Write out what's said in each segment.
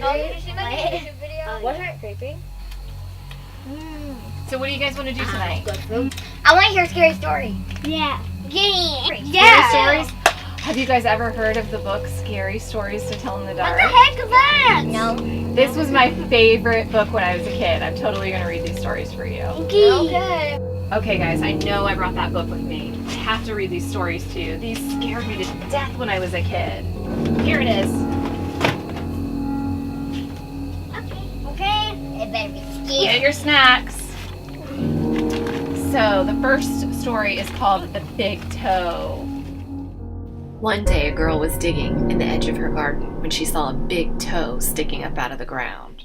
Did you see my YouTube video? Wasn't it creepy? So what do you guys want to do tonight? I want to hear a scary story. Yeah. Yeah. Scary stories? Have you guys ever heard of the book Scary Stories to Tell in the Dark? What the heck is that? No. This was my favorite book when I was a kid. I'm totally going to read these stories for you. Okay. Okay guys, I know I brought that book with me. I have to read these stories to you. These scared me to death when I was a kid. Here it is. Okay. It better be scary. Get your snacks. So the first story is called The Big Toe. One day a girl was digging in the edge of her garden when she saw a big toe sticking up out of the ground.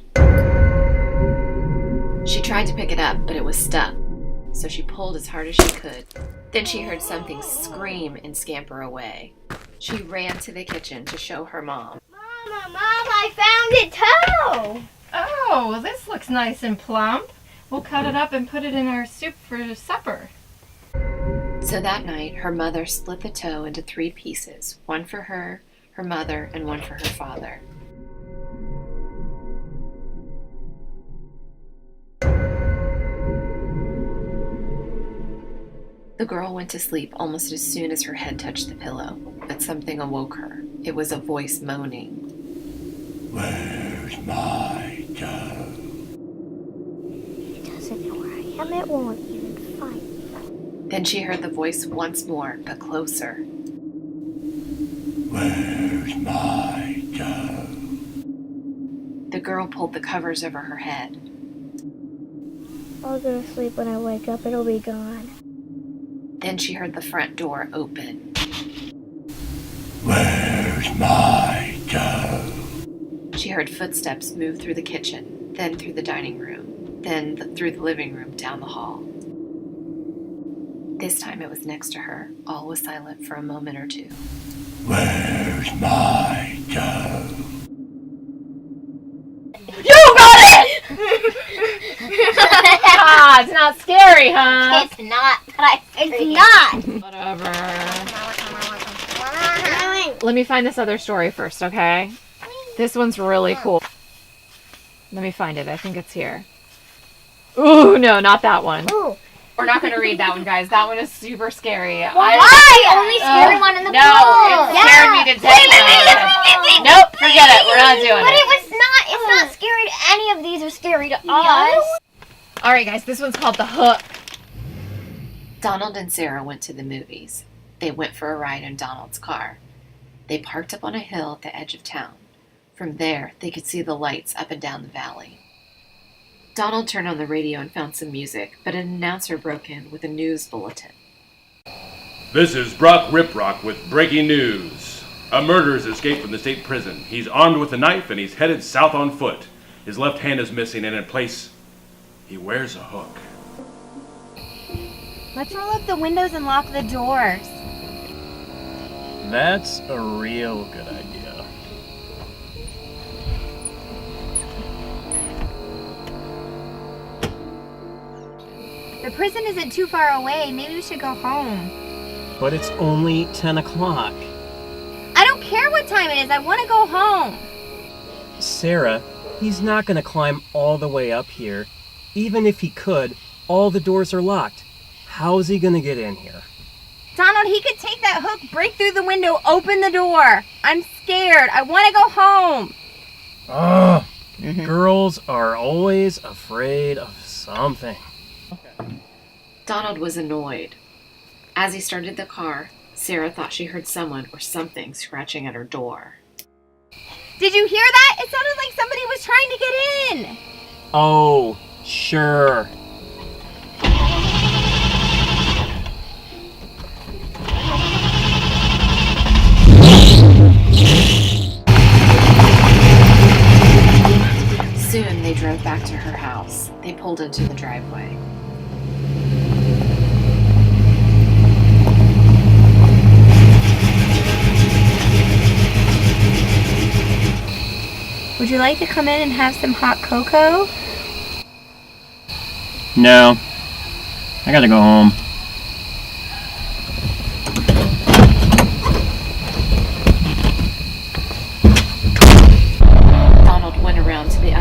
She tried to pick it up, but it was stuck, so she pulled as hard as she could. Then she heard something scream and scamper away. She ran to the kitchen to show her mom. Mom, I found it too. Oh, well, this looks nice and plump. We'll cut it up and put it in our soup for supper. So that night, her mother split the toe into 3 pieces, one for her, her mother, and one for her father. The girl went to sleep almost as soon as her head touched the pillow, but something awoke her. It was a voice moaning. Where's my toe? It doesn't know where I am. It won't even find me. Then she heard the voice once more, but closer. Where's my toe? The girl pulled the covers over her head. I'll go to sleep. When I wake up, it'll be gone. Then she heard the front door open. Where's my toe? She heard footsteps move through the kitchen, then through the dining room, then through the living room down the hall. This time it was next to her. All was silent for a moment or two. Where's my toe? You got it! Ah, it's not scary, huh? It's not, but it's not. Whatever. Let me find this other story first, okay? This one's really cool. Let me find it. I think it's here. Ooh, no, not that one. Ooh. We're not going to read that one, guys. That one is super scary. Why? Only scary one in the No, book. it scared me to death. Nope, forget it. We're not doing But it. it's not scary to any of these are scary to us. All right, guys, this one's called The Hook. Donald and Sarah went to the movies. They went for a ride in Donald's car. They parked up on a hill at the edge of town. From there, they could see the lights up and down the valley. Donald turned on the radio and found some music, but an announcer broke in with a news bulletin. This is Brock Riprock with breaking news. A murderer has escaped from the state prison. He's armed with a knife and he's headed south on foot. His left hand is missing and in place, he wears a hook. Let's roll up the windows and lock the doors. That's a real good idea. The prison isn't too far away. Maybe we should go home. But it's only 10 o'clock. I don't care what time it is. I want to go home. Sarah, he's not going to climb all the way up here. Even if he could, all the doors are locked. How's he going to get in here? Donald, he could take that hook, break through the window, open the door. I'm scared. I want to go home. Ugh. Girls are always afraid of something. Donald was annoyed. As he started the car, Sarah thought she heard someone or something scratching at her door. Did you hear that? It sounded like somebody was trying to get in. Oh, sure. Soon they drove back to her house. They pulled into the driveway. Would you like to come in and have some hot cocoa? No. I gotta go home. Donald went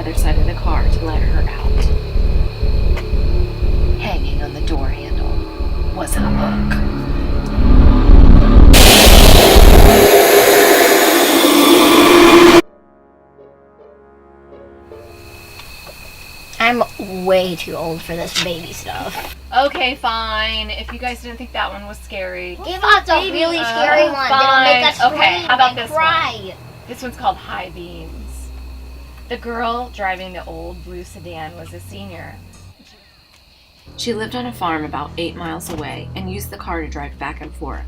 other side of the car to let her out. Hanging on the door handle was a hook. I'm way too old for this baby stuff. Okay, fine. If you guys didn't think that one was scary. Give us a really scary one that'll make us scream Okay, how about and this cry. This one's called High Beams. The girl driving the old blue sedan was a senior. She lived on a farm about 8 miles away and used the car to drive back and forth.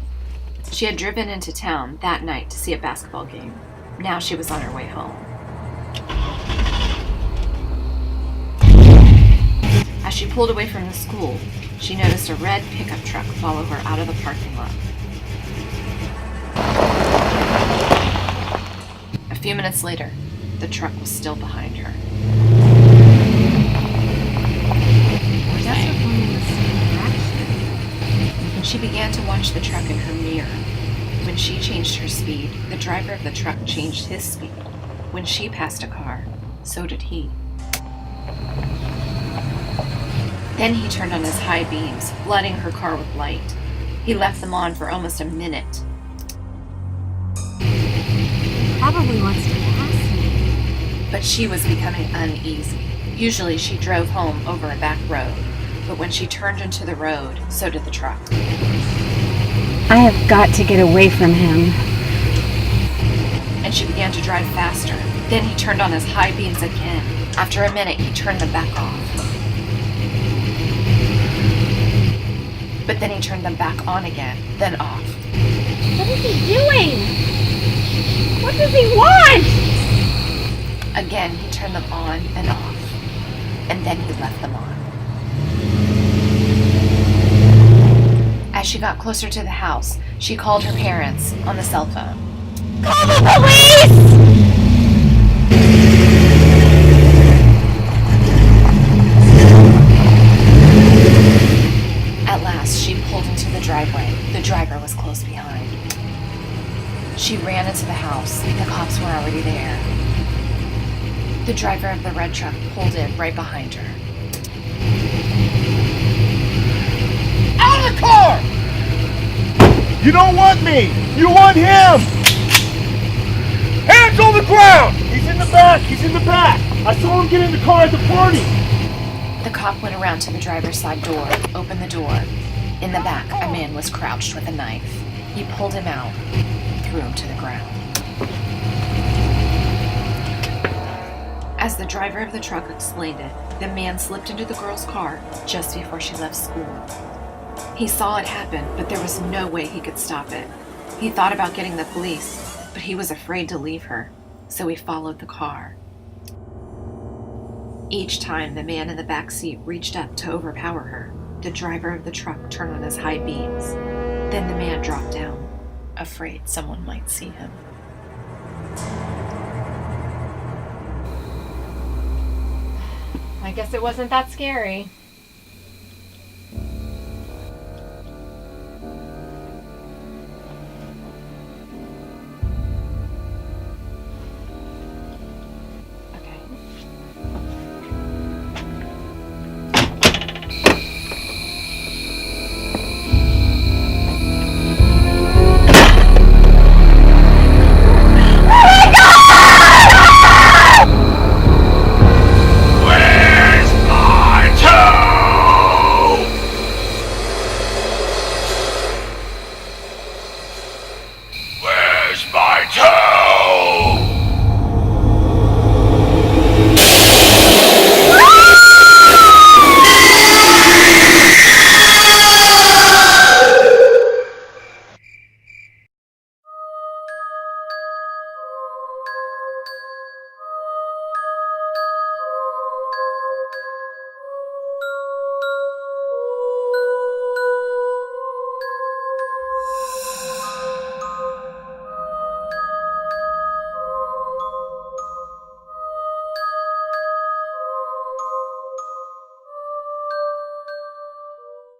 She had driven into town that night to see a basketball game. Now she was on her way home. As she pulled away from the school, she noticed a red pickup truck follow her out of the parking lot. A few minutes later, the truck was still behind her. When she began to watch the truck in her mirror, when she changed her speed, the driver of the truck changed his speed. When she passed a car, so did he. Then he turned on his high beams, flooding her car with light. He left them on for almost a minute. Probably wants to pass me. But she was becoming uneasy. Usually she drove home over a back road, but when she turned into the road, so did the truck. I have got to get away from him. And she began to drive faster. Then he turned on his high beams again. After a minute, he turned them back off. But then he turned them back on again, then off. What is he doing? What does he want? Again, he turned them on and off. And then he left them on. As she got closer to the house, she called her parents on the cell phone. Call the police! At last, she pulled into the driveway. The driver was close behind. She ran into the house. The cops were already there. The driver of the red truck pulled in right behind her. Out of the car! You don't want me! You want him! Hands on the ground! He's in the back! He's in the back! I saw him get in the car at the party! The cop went around to the driver's side door, opened the door. In the back, a man was crouched with a knife. He pulled him out, threw him to the ground. As the driver of the truck explained it, the man slipped into the girl's car just before she left school. He saw it happen, but there was no way he could stop it. He thought about getting the police, but he was afraid to leave her, so he followed the car. Each time the man in the back seat reached up to overpower her, the driver of the truck turned on his high beams. Then the man dropped down, afraid someone might see him. I guess it wasn't that scary.